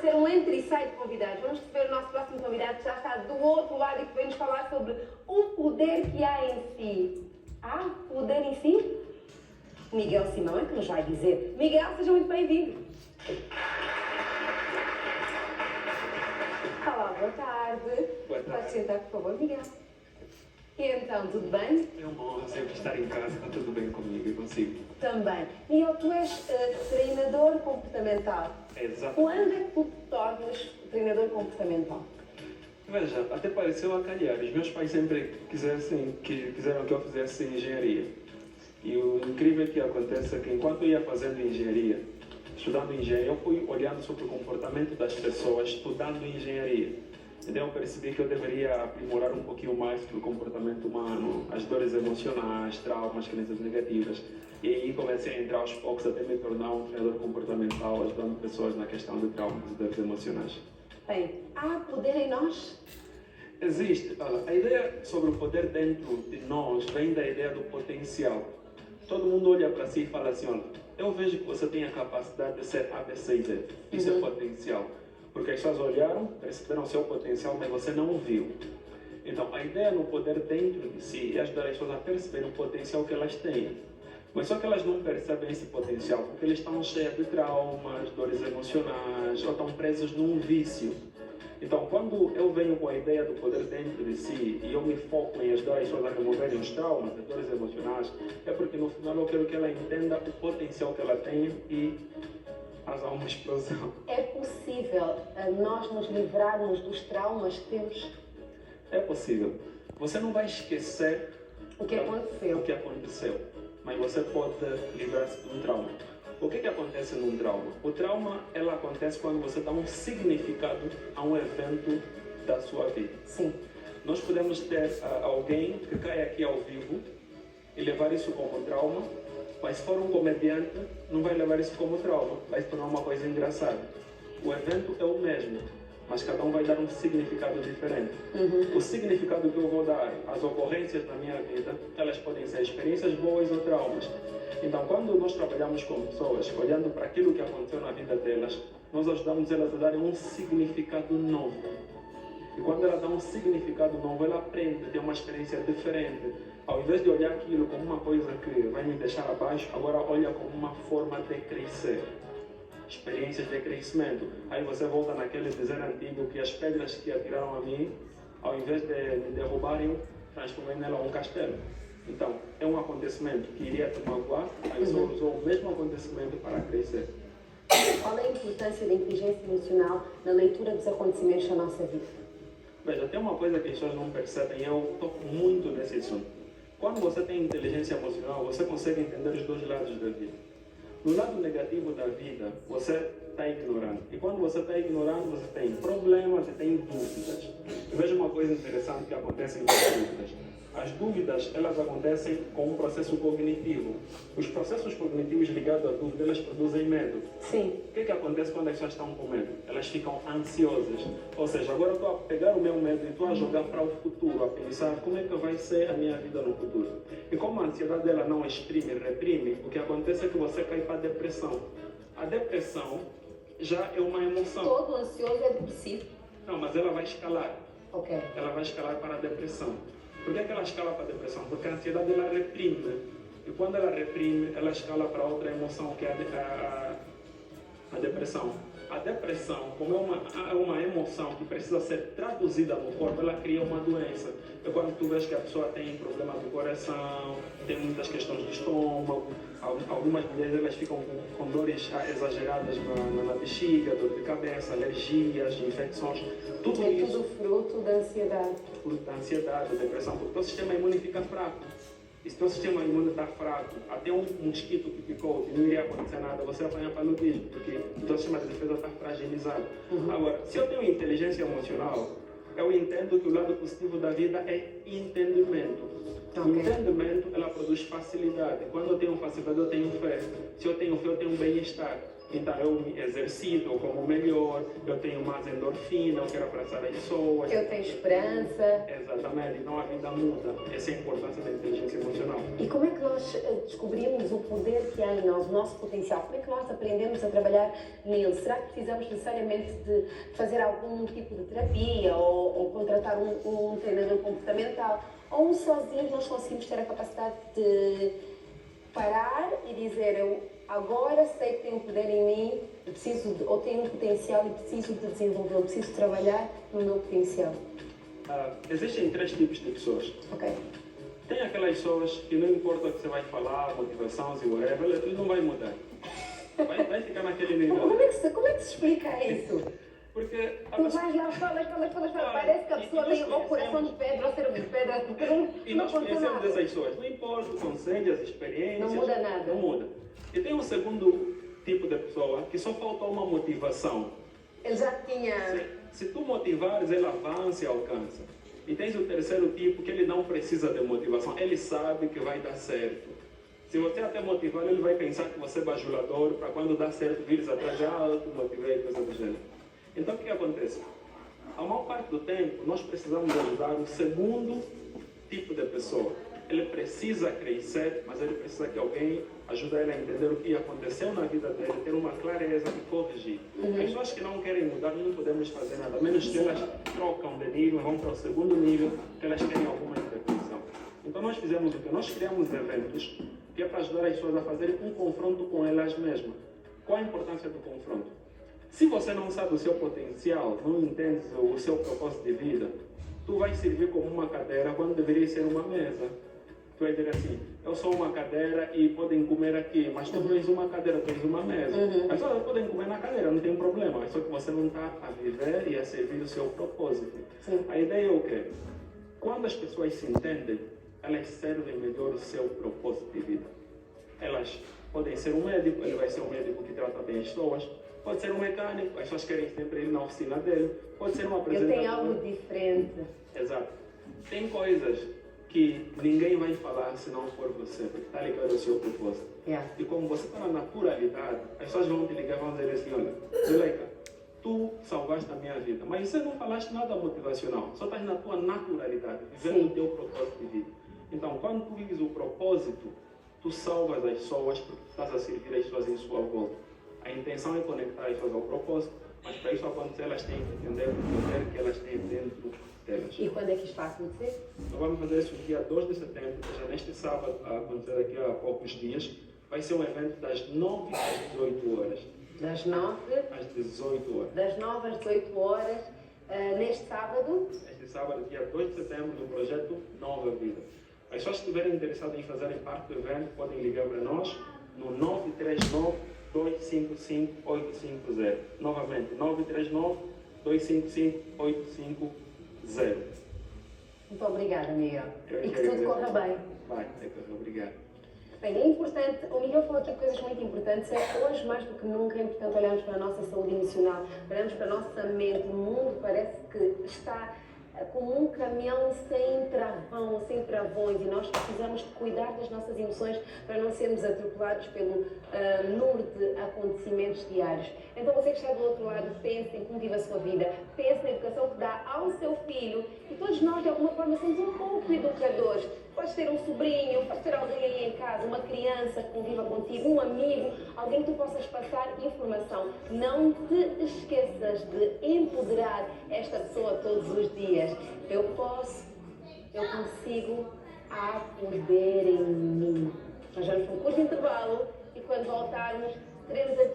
ser um entre e sai de convidados. Vamos receber o nosso próximo convidado que já está do outro lado e que vem nos falar sobre o poder que há em si. Há poder em si? Miguel Simão é que nos vai dizer. Miguel, seja muito bem-vindo. Olá, boa tarde. Boa tarde. Pode sentar, por favor, Miguel. E então, tudo bem? É uma honra sempre estar em casa, está tudo bem comigo e consigo. Também. Miguel, tu és treinador comportamental. É exato. Quando é que tu te tornas treinador comportamental? Veja, até pareceu a calhar. Os meus pais sempre quiseram que eu fizesse engenharia. E o incrível que acontece é que enquanto eu ia fazendo engenharia, estudando engenharia, eu fui olhando sobre o comportamento das pessoas, estudando engenharia. Então eu percebi que eu deveria aprimorar um pouquinho mais sobre o comportamento humano, as dores emocionais, traumas, crenças negativas. E aí comecei a entrar aos poucos até me tornar um treinador comportamental, ajudando pessoas na questão de traumas e dores emocionais. Bem, há poder em nós? Existe. Olha, a ideia sobre o poder dentro de nós vem da ideia do potencial. Todo mundo olha para si e fala assim, olha, eu vejo que você tem a capacidade de ser A, B, C e D. Isso é potencial. Porque as pessoas olharam, perceberam o seu potencial, mas você não o viu. Então, a ideia no poder dentro de si é ajudar as pessoas a perceber o potencial que elas têm. Mas só que elas não percebem esse potencial porque eles estão cheios de traumas, dores emocionais, ou estão presos num vício. Então, quando eu venho com a ideia do poder dentro de si e eu me foco em ajudar as pessoas a removerem os traumas, as dores emocionais, é porque no final eu quero que ela entenda o potencial que ela tem e haja uma explosão. É possível nós nos livrarmos dos traumas que temos? É possível. Você não vai esquecer O que aconteceu, mas você pode livrar-se de um trauma. O que acontece num trauma? O trauma ela acontece quando você dá um significado a um evento da sua vida. Sim. Nós podemos ter alguém que cai aqui ao vivo e levar isso como trauma, mas se for um comediante, não vai levar isso como trauma, vai se tornar uma coisa engraçada. O evento é o mesmo, mas cada um vai dar um significado diferente. O significado que eu vou dar às ocorrências da minha vida, elas podem ser experiências boas ou traumas. Então, quando nós trabalhamos com pessoas, olhando para aquilo que aconteceu na vida delas, nós ajudamos elas a darem um significado novo. E quando ela dá um significado novo, ela aprende, tem uma experiência diferente. Ao invés de olhar aquilo como uma coisa que vai me deixar abaixo, agora olha como uma forma de crescer. Experiências de crescimento. Aí você volta naquele dizer antigo que as pedras que atiraram a mim, ao invés de me derrubarem, transformei nela um castelo. Então, é um acontecimento que iria te magoar, aí você usou o mesmo acontecimento para crescer. Qual é a importância da inteligência emocional na leitura dos acontecimentos da nossa vida? Veja, tem uma coisa que as pessoas não percebem e eu toco muito nesse assunto. Quando você tem inteligência emocional, você consegue entender os dois lados da vida. No lado negativo da vida, você está ignorando. E quando você está ignorando, você tem problemas e tem dúvidas. Eu vejo uma coisa interessante que acontece com as dúvidas. As dúvidas, elas acontecem com um processo cognitivo. Os processos cognitivos ligados à dúvida, elas produzem medo. Sim. O que acontece quando as pessoas estão com medo? Elas ficam ansiosas. Ou seja, agora eu estou a pegar o meu medo e estou a jogar para o futuro, a pensar como é que vai ser a minha vida no futuro. E como a ansiedade ela não exprime, reprime, o que acontece é que você cai para a depressão. A depressão já é uma emoção. Todo ansioso é depressivo? Não, mas ela vai escalar. Ok. Ela vai escalar para a depressão. Por que ela escala para a depressão? Porque a ansiedade ela reprime. E quando ela reprime, ela escala para outra emoção, que é a depressão. A depressão, como é uma emoção que precisa ser traduzida no corpo, ela cria uma doença. É quando tu vês que a pessoa tem problema do coração, tem muitas questões de estômago, algumas mulheres elas ficam com dores exageradas na bexiga, dor de cabeça, alergias, infecções. Tudo isso tudo fruto da ansiedade. Fruto da ansiedade, da depressão, porque o teu sistema imune fica fraco. E se o teu sistema imune está fraco, até um mosquito que picou, que não iria acontecer nada, você apanha paludismo, porque o teu sistema de defesa está fragilizado. Agora, se eu tenho inteligência emocional, eu entendo que o lado positivo da vida é entendimento. O entendimento, ela produz facilidade. Quando eu tenho facilidade, eu tenho fé. Se eu tenho fé, eu tenho bem-estar. Então eu me exercito, eu como melhor, eu tenho mais endorfina, eu quero abraçar as pessoas. Eu tenho esperança. Exatamente, então a vida muda. Essa é a importância da inteligência emocional. E como é que nós descobrimos o poder que há em nós, o nosso potencial? Como é que nós aprendemos a trabalhar nele? Será que precisamos necessariamente de fazer algum tipo de terapia ou contratar um treinador comportamental? Ou sozinhos nós conseguimos ter a capacidade de parar e dizer: eu agora sei que tenho poder em mim, ou tenho um potencial e preciso de desenvolvê-lo, preciso trabalhar no meu potencial? Existem 3 tipos de pessoas. Ok. Tem aquelas pessoas que não importa o que você vai falar, motivação e whatever, aquilo não vai mudar. Vai ficar naquele nível. Como é que se explica isso? Porque a Tu pessoa... vais lá, falas, parece que a pessoa tem ou coração de pedra ou cérebro de pedra, porque E não nós acontece conhecemos nada. essas pessoas. Não importa o conselho, as experiências. Não muda nada. Não muda. E tem um segundo tipo de pessoa que só falta uma motivação. Ele já tinha... Se tu motivares, ele avança e alcança. E tens o terceiro tipo que ele não precisa de motivação. Ele sabe que vai dar certo. Se você até motivar, ele vai pensar que você é bajulador para quando dá certo, vires atrás, eu te motivei, coisa do gênero. Então o que acontece? A maior parte do tempo, nós precisamos ajudar o segundo tipo de pessoa. Ele precisa crescer, mas ele precisa que alguém ajude ele a entender o que aconteceu na vida dele, ter uma clareza e corrigir. As pessoas que não querem mudar, não podemos fazer nada, a menos que elas trocam de nível, vão para o segundo nível, que elas têm alguma intervenção. Então nós fizemos o que? Nós criamos eventos que é para ajudar as pessoas a fazerem um confronto com elas mesmas. Qual a importância do confronto? Se você não sabe o seu potencial, não entende o seu propósito de vida, tu vai servir como uma cadeira quando deveria ser uma mesa. Tu vai dizer assim: eu sou uma cadeira e podem comer aqui, mas tu não és uma cadeira, tu és uma mesa. As pessoas podem comer na cadeira, não tem problema, só que você não está a viver e a servir o seu propósito. Sim. A ideia é o quê? Quando as pessoas se entendem, elas servem melhor o seu propósito de vida. Elas podem ser um médico, ele vai ser um médico que trata bem as pessoas. Pode ser um mecânico, as pessoas querem sempre ir na oficina dele. Pode ser um apresentador. Eu tenho algo diferente. Exato. Tem coisas que ninguém vai falar se não for você, porque está ligado ao seu propósito. Yeah. E como você está na naturalidade, as pessoas vão te ligar e vão dizer assim: olha, Zuleika, tu salvaste a minha vida, mas você não falaste nada motivacional, só estás na tua naturalidade, vivendo o teu propósito de vida. Então, quando tu vives o propósito, tu salvas as pessoas porque tu estás a servir as pessoas em sua volta. A intenção é conectar as pessoas ao propósito, mas para isso acontecer, elas têm que entender o poder que elas têm dentro delas. E quando é que isto vai acontecer? Nós vamos fazer isso no dia 2 de setembro, ou seja, neste sábado, a acontecer daqui a poucos dias. Vai ser um evento das 9 às 18 horas. Das 9 Às 18 horas. das 9 às 18 horas, neste sábado. Este sábado, dia 2 de setembro, no projeto Nova Vida. As pessoas que estiverem interessadas em fazerem parte do evento podem ligar para nós no 939-255-850. Novamente, 939-255-850. Muito obrigada, Miguel. Eu E que que tudo agradeço. corra bem. Vai, obrigado. Bem, é importante, o Miguel falou aqui de coisas muito importantes, hoje mais do que nunca é importante olharmos para a nossa saúde emocional, olharmos para a nossa mente. O mundo parece que está como um caminhão sem travão, sem travões, e nós precisamos de cuidar das nossas emoções para não sermos atropelados pelo número de acontecimentos diários. Então você que está do outro lado, pense em como vive a sua vida, pense na educação que dá ao seu filho, e todos nós de alguma forma somos um pouco educadores. Podes ter um sobrinho, podes ter alguém aí em casa, uma criança que conviva contigo, um amigo, alguém que tu possas passar informação. Não te esqueças de empoderar esta pessoa todos os dias. Eu posso, eu consigo, há poder em mim. Nós vamos para um curto intervalo e quando voltarmos, teremos a